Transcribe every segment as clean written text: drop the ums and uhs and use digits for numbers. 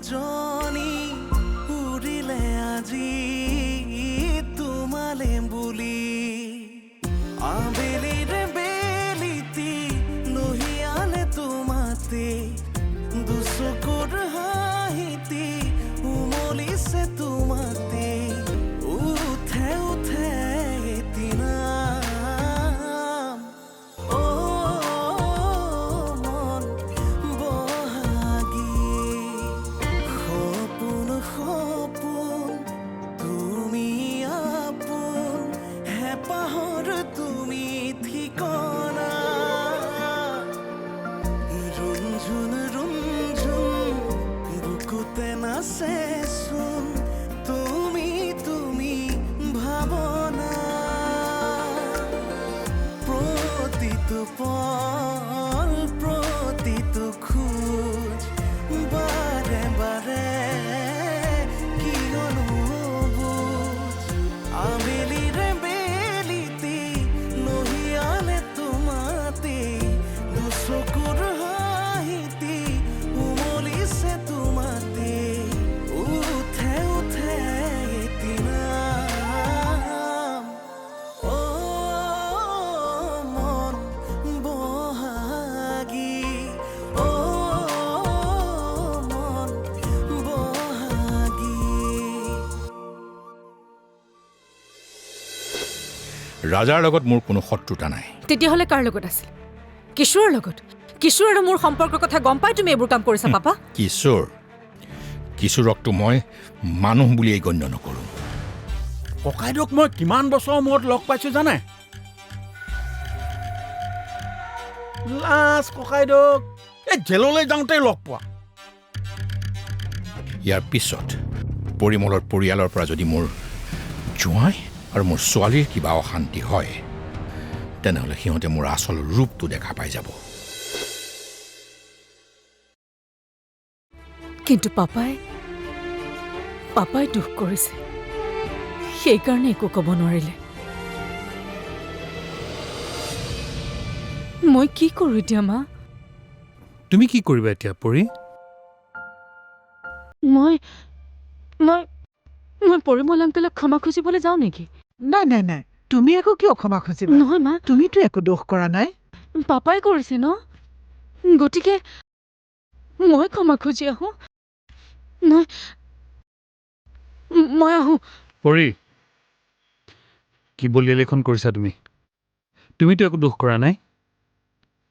জনী উৰিলে আজি তোমালে বুলি আবেলিৰে বেলিতি লহিয়ালে তোমাতে দুচকুৰ হাঁহিতি উমলিছে তোমাতে উঠে উঠে এদিনা মন বহাগী সপোন সপোন তুমি আপোন হেঁপাহৰ তুমি ঠিকনা ৰুমঝুন ৰুমঝুন বুকুতে নাচেচোন তুমি তুমি ভাৱনা প্ৰতিটো পল প্ৰতিটো খোজ বাৰে বাৰে কিয়নো বুজ আবেলিৰে বেলিতি লহিয়ালে তোমাতে দুচকুৰ হাঁহিতি উমলিছে তোমাতে উঠে উঠে এদিনা মন বহাগী মন বহাগী ৰাজাৰ লগত মোৰ কোনো শত্ৰুতা নাই। তেতিয়াহ'লে কাৰ লগত আছিল? কিশোৰৰ লগত? কিশোৰ আৰু মোৰ সম্পৰ্কৰ কথা গম পাই তুমি এইবোৰ কাম কৰিছা পাপা? কিশোৰকতো মই মানুহ বুলিয়েই গণ্য নকৰোঁ। ককাইদেউক মই কিমান বছৰৰ মূৰত লগ পাইছোঁ জানে? লাষ্ট ককাইদেউক এই জেললৈ যাওঁতেই লগ পোৱা। ইয়াৰ পিছত পৰিমলৰ পৰিয়ালৰ পৰা যদি মোৰ জোঁৱাই আৰু মোৰ ছোৱালীৰ কিবা অশান্তি হয় তেনেহ'লে সিহঁতে মোৰ আচল ৰূপটো দেখা পাই যাব। কিন্তু পাপাই দুখ কৰিছে, সেইকাৰণে একো ক'ব নোৱাৰিলে। মই কি কৰোঁ এতিয়া মা? তুমি কি কৰিবা এতিয়া পৰি? মই পৰিমল আংকলক ক্ষমা খুজিবলৈ যাওঁ নেকি? নাই নাই নাই, তুমি একো কিয় ক্ষমা খুজিবা? নহয় মা, তুমিতো একো দোষ কৰা নাই। পাপাই কৰিছে ন, গতিকে মই ক্ষমা খুজি আহোঁ। মই আহোঁ। পৰি কি বলিয়ালি এখন কৰিছা তুমি? তুমিতো একো দুখ কৰা নাই,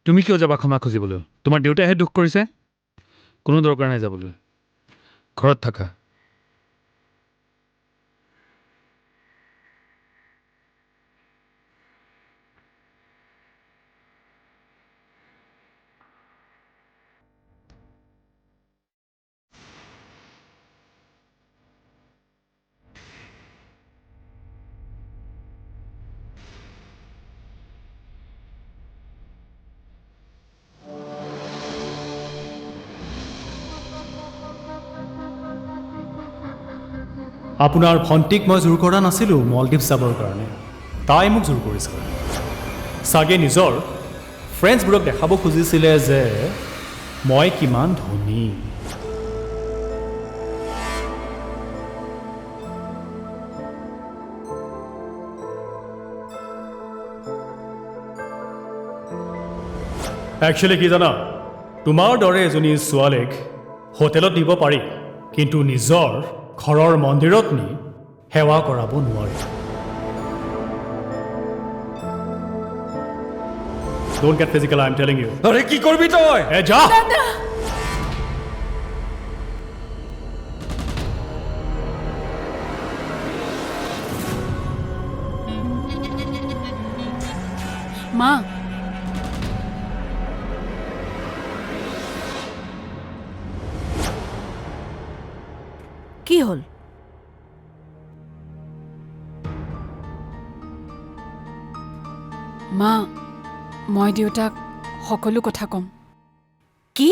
তুমি কিয় যাবা ক্ষমা খুজিবলৈ? তোমাৰ দেউতাইহে দুখ কৰিছে। কোনো দৰকাৰ নাই যাবলৈ, ঘৰত থাকা। আপোনাৰ ভণ্টিক মই জোৰ কৰা নাছিলোঁ মলদ্বীপ যাবৰ কাৰণে, তাই মোক জোৰ কৰিছিল। চাগে নিজৰ ফ্ৰেণ্ডছবোৰক দেখাব খুজিছিলে যে মই কিমান ধনী। একচুৱেলি কি জানা, তোমাৰ দৰে এজনী ছোৱালীক হোটেলত নিব পাৰি, কিন্তু নিজৰ ঘৰৰ মন্দিৰত নি সেৱা কৰাব নোৱাৰি। Don't get physical, I'm telling you. আৰে কি কৰিবি তই? যা। মা, কি হ'ল? মা, মই দেউতাক সকলো কথা ক'ম। কি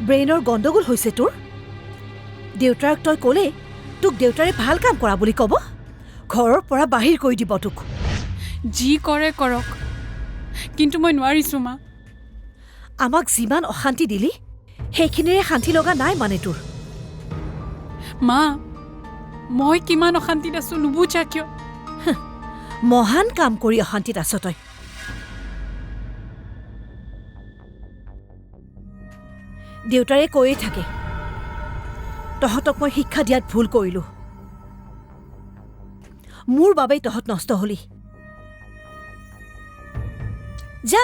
ব্ৰেইনৰ গণ্ডগোল হৈছে তোৰ? দেউতাক তই ক'লে তোক দেউতাৰে ভাল কাম কৰা বুলি ক'ব, ঘৰৰ পৰা বাহিৰ কৰি দিব তোক। যি কৰে কৰক, কিন্তু মই নোৱাৰিছোঁ মা। আমাক যিমান অশান্তি দিলি সেইখিনিৰে শান্তি লগা নাই মানে তোৰ? মা মই কিমান অশান্তিত আছোঁ নুবুজা কিয়? মহান কাম কৰি অশান্তিত আছ তই। দেউতাৰে কৈয়ে থাকে তহঁতক মই শিক্ষা দিয়াত ভুল কৰিলোঁ, মোৰ বাবেই তহঁত নষ্ট হলি। যা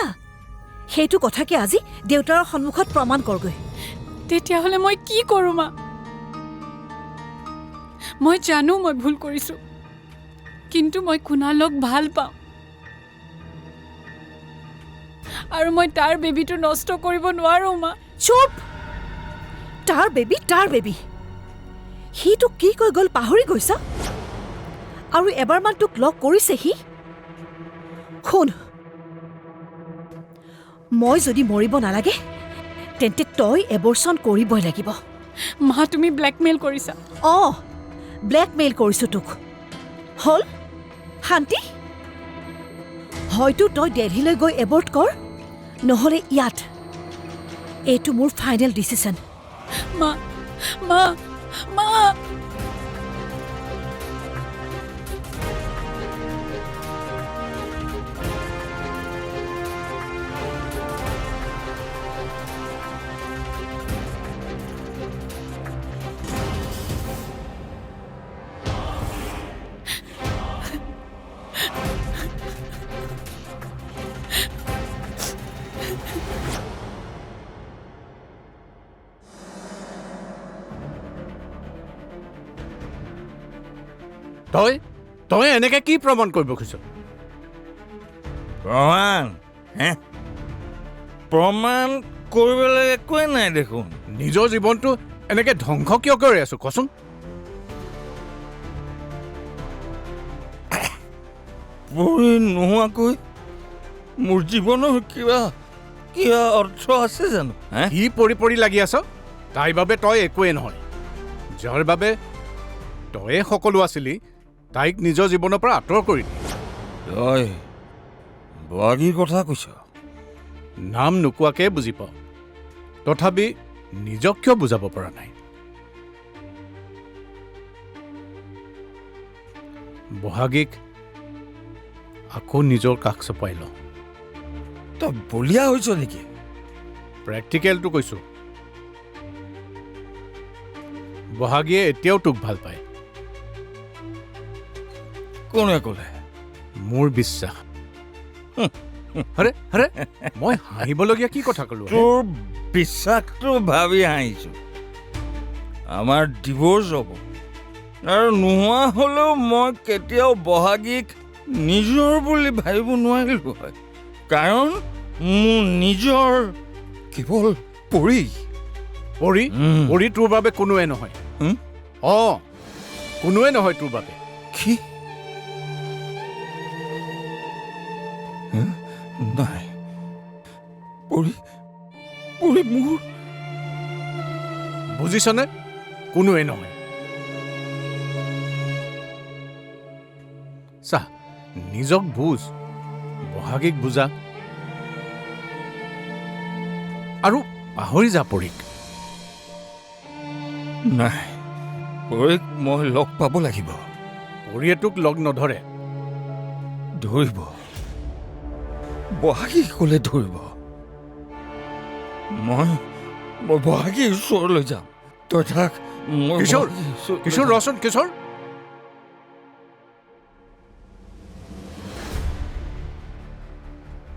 সেইটো কথাকে আজি দেউতাৰৰ সন্মুখত প্ৰমাণ কৰগৈ। তেতিয়াহ'লে মই কি কৰোঁ মা? মই জানো মই ভুল কৰিছোঁ, কিন্তু মই কুণালক ভাল পাওঁ আৰু মই তাৰ বেবীটো নষ্ট কৰিব নোৱাৰোঁ মা। চুপ! তাৰ বেবী সি তোক কি কৈ গ'ল পাহৰি গৈছ? আৰু এবাৰমান তোক লগ কৰিছে সি? শুন, মই যদি মৰিব নালাগে তেন্তে তই এবৰ্চন কৰিবই লাগিব। মা তুমি ব্লেকমেইল কৰিছা। অঁ, ব্লেকমেইল কৰিছোঁ তোক। হ'ল শান্তি? হয়তো তই দেলহিলৈ গৈ এবৰ্ট কৰ, নহ'লে ইয়াত। এইটো মোৰ ফাইনেল ডিচিশ্যন। মা মা মা তই এনেকে কি প্ৰমাণ কৰিব খুজিছ? প্ৰমাণ হে? প্ৰমাণ কৰিবলৈ একোৱে নাই দেখোন। নিজৰ জীৱনটো এনেকে ধ্বংস কিয় কৰি আছো কচোন? পৰি নোহোৱাকৈ মোৰ জীৱনৰ কিবা অৰ্থ আছে জানো? হে? কি পৰি লাগি আছ? তাইৰ বাবে তই একোৱেই নহয়। যাৰ বাবে তয়ে সকলো আছিলি তাইক নিজৰ জীৱনৰ পৰা আঁতৰ কৰি দি। তই বহাগীৰ কথা কৈছ? নাম নোকোৱাকে বুজি পাওঁ, তথাপি নিজক কিয় বুজাব পৰা নাই? বহাগীক আকৌ নিজৰ কাষ চপাই ল। তই বলিয়া হৈছ নেকি? প্ৰেক্টিকেলটো কৈছোঁ। বহাগীয়ে এতিয়াও তোক ভাল পায়। কোনে ক'লে? মোৰ বিশ্বাস। আৰে মই হাঁহিবলগীয়া কি কথা ক'লো? তোৰ বিশ্বাসটো ভাবি হাঁহিছো। আমাৰ ডিভোৰ্চ হ'ব আৰু নোহোৱা হ'লেও মই কেতিয়াও বহাগীক নিজৰ বুলি ভাবিব নোৱাৰিলোঁ হয়, কাৰণ মোৰ নিজৰ কেৱল পৰি তোৰ বাবে কোনোৱে নহয়। অঁ, কোনোৱে নহয় তোৰ বাবে। কি? নাই, পৰি মোৰ বুজিছনে? কোনোৱে নহয়। চা, নিজক বুজ, বহাগীক বুজা আৰু পাহৰি যা পৰীক। নাই, পৰীক মই লগ পাব লাগিব। পৰীয়ে তোক লগ নধৰে। ধৰিব, বহাগী ক'লে ধৰিব। মই বহাগীৰ ওচৰলৈ যাম। তই থাক। কিশোৰ ৰচোন, কিশোৰ।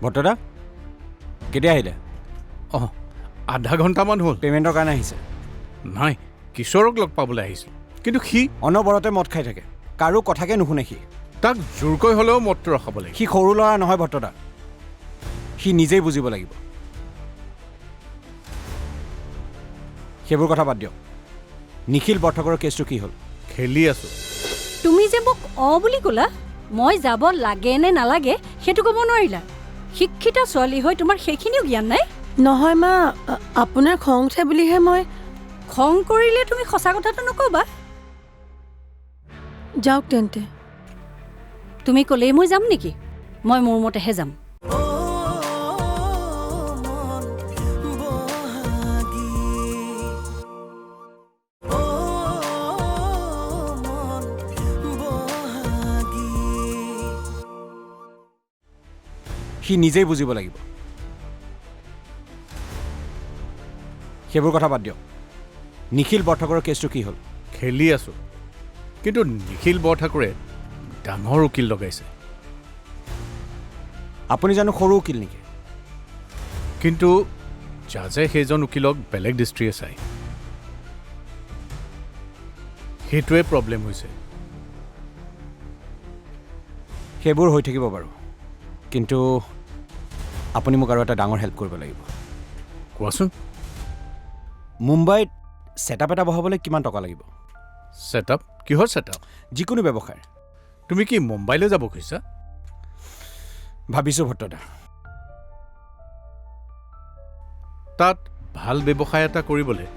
ভট্টদা কেতিয়া আহিলে? অঁ, আধা ঘণ্টামান হ'ল। পে'মেণ্টৰ কাৰণে আহিছে? নাই, কিশোৰক লগ পাবলৈ আহিছিল, কিন্তু সি অনবৰতে মদ খাই থাকে, কাৰো কথাকে নুশুনে সি। তাক জোৰকৈ হ'লেও মদটো ৰখাব লাগিব। সি সৰু ল'ৰা নহয় ভট্টদা, সি নিজেই বুজিব লাগিব। সেইবোৰ কথা বাদ দিয়ক। নিখিল বৰঠাকুৰৰ কেছটো কি হ'ল? খেলি আছো। তুমি যে মোক অঁ বুলি ক'লা, মই যাব লাগে নে নালাগে সেইটো ক'ব নোৱাৰিলা। শিক্ষিত ছোৱালী হৈ তোমাৰ সেইখিনিও জ্ঞান নাই? নহয় মা, আপোনাৰ খং উঠে বুলিহে মই। খং কৰিলে তুমি সঁচা কথাটো নক'বা। যাওক তেন্তে। তুমি ক'লেই মই যাম নেকি? মই মোৰ মতেহে যাম। মন বহাগী সি নিজেই বুজিব লাগিব। সেইবোৰ কথা বাদ দিয়ক। নিখিল বৰঠাকুৰৰ কেছটো কি হ'ল? খেলি আছোঁ, কিন্তু নিখিল বৰঠাকুৰে ডাঙৰ উকিল লগাইছে। আপুনি জানো সৰু উকিল নেকি? কিন্তু জাজে সেইজন উকিলক বেলেগ দৃষ্টিৰে চায়। সেইটোৱে প্ৰব্লেম হৈছে। সেইবোৰ হৈ থাকিব বাৰু, কিন্তু আপুনি মোক আৰু এটা ডাঙৰ হেল্প কৰিব লাগিব। কোৱাচোন। মুম্বাইত ছেটআপ এটা বহাবলৈ কিমান টকা লাগিব? ছেটআপ? কিহৰ ছেটআপ? যিকোনো ব্যৱসায়। তুমি কি মুম্বাইলৈ যাব খুজিছা? ভাবিছোঁ ভট্টদা। তাত ভাল ব্যৱসায় এটা কৰিবলৈ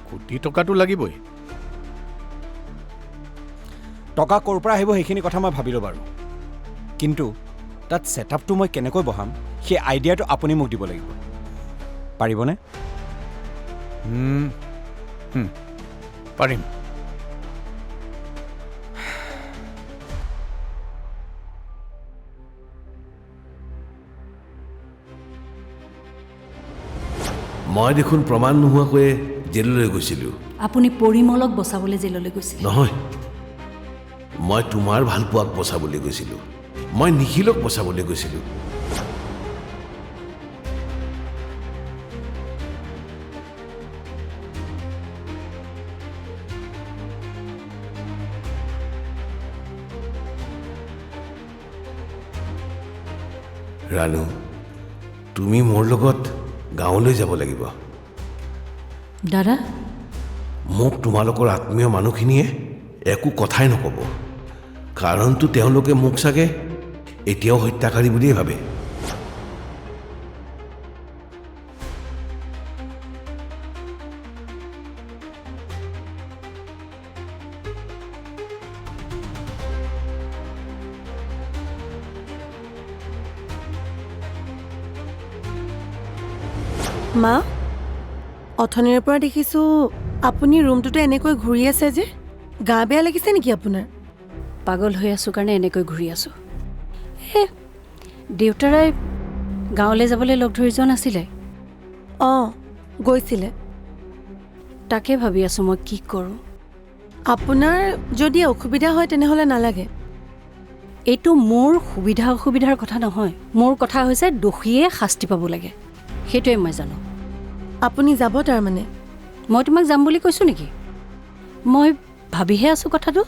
কোটি টকাটো লাগিবই। টকা ক'ৰ পৰা আহিব সেইখিনি কথা মই ভাবিলোঁ বাৰু, কিন্তু তাত ছেটআপটো মই কেনেকৈ বহাম সেই আইডিয়াটো আপুনি মোক দিব লাগিব। পাৰিবনে? পাৰিম। মই দেখোন প্ৰমাণ নোহোৱাকৈয়ে জেললৈ গৈছিলোঁ। আপুনি পৰিমলক বচাবলৈ জেললৈ গৈছিল? নহয়, মই তোমাৰ ভালপোৱাক বচাবলৈ গৈছিলোঁ। মই নিখিলক বচাবলৈ গৈছিলোঁ। ৰাণু, তুমি মোৰ লগত গাঁৱলৈ যাব লাগিব। দাদা, মোক তোমালোকৰ আত্মীয় মানুহখিনিয়ে একো কথাই নক'ব, কাৰণটো তেওঁলোকে মোক চাগে এতিয়াও হত্যাকাৰী বুলিয়ে ভাবে। মা, অথনিৰ পৰা দেখিছোঁ আপুনি ৰুমটোতে এনেকৈ ঘূৰি আছে যে, গা বেয়া লাগিছে নেকি আপোনাৰ? পাগল হৈ আছোঁ কাৰণে এনেকৈ ঘূৰি আছোঁ। দেউতাৰাই গাঁৱলৈ যাবলৈ লগ ধৰি যোৱা নাছিলে? অঁ, গৈছিলে। তাকে ভাবি আছোঁ মই কি কৰোঁ। আপোনাৰ যদি অসুবিধা হয় তেনেহ'লে নালাগে। এইটো মোৰ সুবিধা অসুবিধাৰ কথা নহয়, মোৰ কথা হৈছে দোষীয়ে শাস্তি পাব লাগে, সেইটোৱে মই জানো। আপুনি যাব তাৰমানে? মই তোমাক যাম বুলি কৈছোঁ নেকি? মই ভাবিহে আছোঁ কথাটো,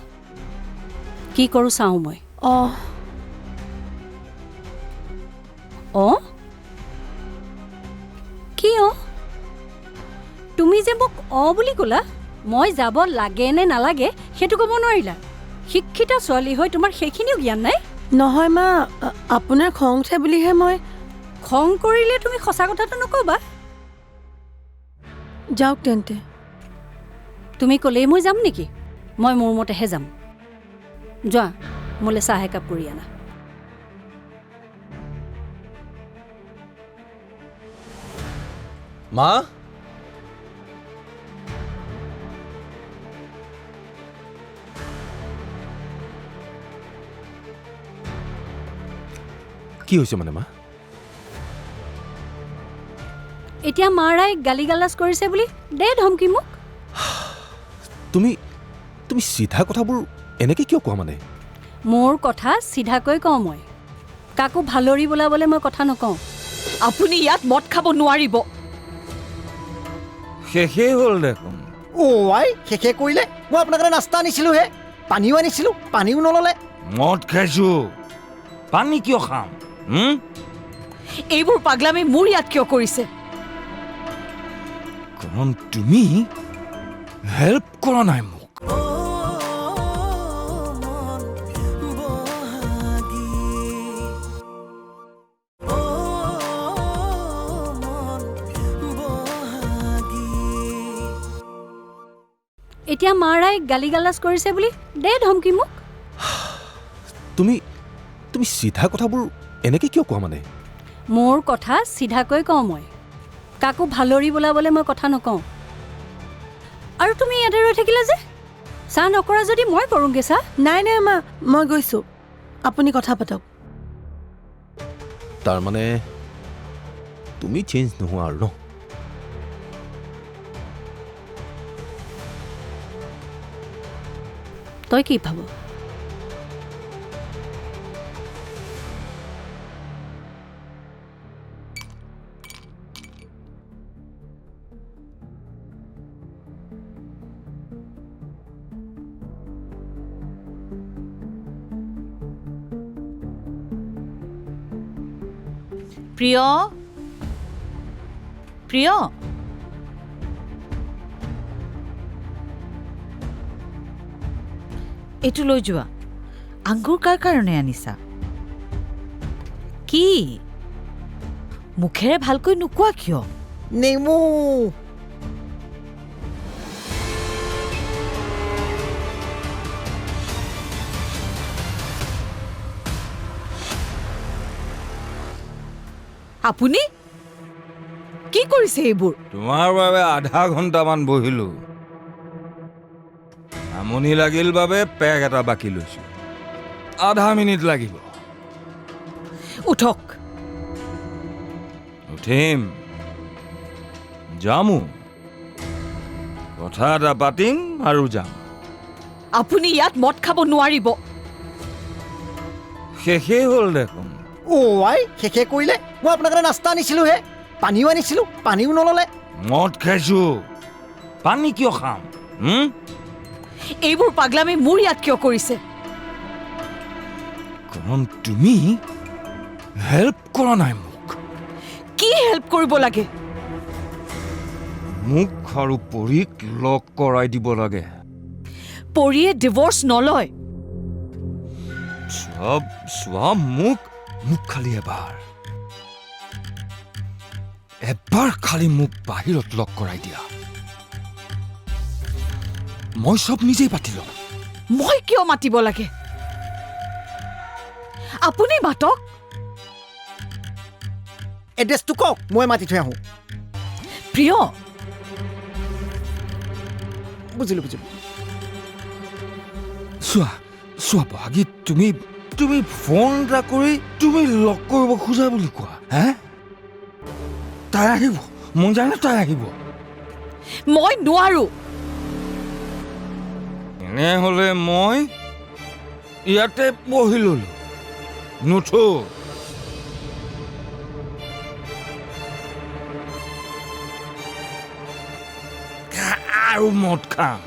কি কৰোঁ চাওঁ মই। অঁ অঁ? কি অঁ? তুমি যে মোক অঁ বুলি ক'লা, মই যাব লাগে নে নালাগে সেইটো ক'ব নোৱাৰিলা। শিক্ষিত ছোৱালী হৈ তোমাৰ সেইখিনিও জ্ঞান নাই? নহয় মা, আপোনাৰ খং উঠে বুলিহে মই। খং কৰিলে তুমি সঁচা কথাটো নক'বা। যাওক তেন্তে। তুমি ক'লেই মই যাম নেকি? মই মোৰ মতেহে যাম। যোৱা, মোলৈ চাহ একাপ কৰি আনা। মা, কি হৈছে মানে মা? এতিয়া মাৰাই গালি গালাজ কৰিছে বুলি দে ধমকি মোক। তুমি তুমি চিধা কথাবোৰ এনেকৈ কিয় কোৱা মানে? মোৰ কথা চিধাকৈ কওঁ মই, কাকো ভালৰি বোলাবলৈ মই কথা নকওঁ। আপুনি ইয়াত মদ খাব নোৱাৰিব। শেষেই হ'ল দেখোন। আই শেষে কৰিলে? মই আপোনাৰ কাৰণে নাস্তা আনিছিলোঁহে, পানীও আনিছিলোঁ, পানীও নল'লে। মদ খাইছোঁ, পানী কিয় খাম? এইবোৰ পাগলামি মোৰ ইয়াত কিয় কৰিছে? কাৰণ তুমি হেল্প কৰা নাই মোক। এতিয়া মাৰাই গালি গালাজ কৰিছে বুলি দে ধমকি মোক। তুমি তুমি চিধা কথাবোৰ এনেকৈ কিয় কোৱা মানে? মোৰ কথা চিধাকৈ কওঁ মই, কাকো ভালৰি বোলাবলৈ মই কথা নকওঁ। আৰু তুমি ইয়াতে ৰৈ থাকিলা যে, চাহ নকৰা যদি মই কৰোঁগৈ চাহ। নাই নাই মা, মই গৈছোঁ, আপুনি কথা পাতক। তাৰমানে তুমি চেঞ্জ নোহোৱা আৰু ন? তই কি ভাব? প্ৰিয় প্ৰিয় এইটো লৈ যোৱা। আংগুৰ কাৰ কাৰণে আনিছা? কি মুখেৰে ভালকৈ নোকোৱা কিয়? নেমু আপুনি কি কৰিছে এইবোৰ? তোমাৰ বাবে আধা ঘণ্টামান বহিলো, আমনি লাগিল বাবে পেক এটা বাকি লৈছো। আধা মিনিট লাগিব। উঠক। উঠিম, যামো, কথা এটা পাতিম আৰু যাম। আপুনি ইয়াত মদ খাব নোৱাৰিব। শেষেই হ'ল দেখোন। আই শেষে কৰিলে? মই আপোনাৰ কাৰণে নাস্তা আনিছিলোঁহে, পানীও আনিছিলোঁ, পানীও নল'লে। মদ খাইছো, পানী কিয় খাম? এইবোৰ পাগলামি মোৰ ইয়াত কিয় কৰিছে? কাৰণ তুমি হেল্প কৰা নাই মোক। কি হেল্প কৰিব লাগে? মোক আৰু পৰীক লগ কৰাই দিব লাগে। পৰিয়ে ডিভৰ্চ নলয়। চোৱা মোক খালি এবাৰ খালি মোক বাহিৰত লগ কৰাই দিয়া। মই চব নিজেই পাতি লম। মই কিয় মাতিব লাগে? আপুনি মাতক। এড্ৰেছটো কওক, মই মাতি থৈ আহোঁ। প্ৰিয় বুজিলোঁ। চোৱা বহাগী, তুমি ফোন এটা কৰি তুমি লগ কৰিব খোজা বুলি কোৱা। হে, তাই আহিব, মই জানো তাই আহিব। মই নোৱাৰো। এনেহ'লে মই ইয়াতে বহি ললো, নুঠো। আৰু মদ খাম।